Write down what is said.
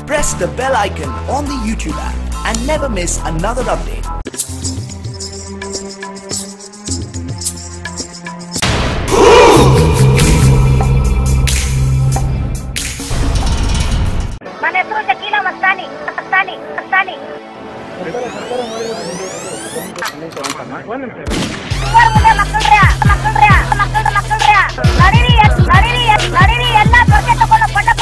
Press the bell icon on the YouTube app and never miss another update. ನನ್ನ ಹೆಸರು ಶಕೀಲಾ ಮಸ್ತಾನಿ. ಮಕ್ಕಳ್ರಿ ನಡೀರಿ ಎಲ್ಲ ದೊಡ್ಡ ತಗೊಂಡು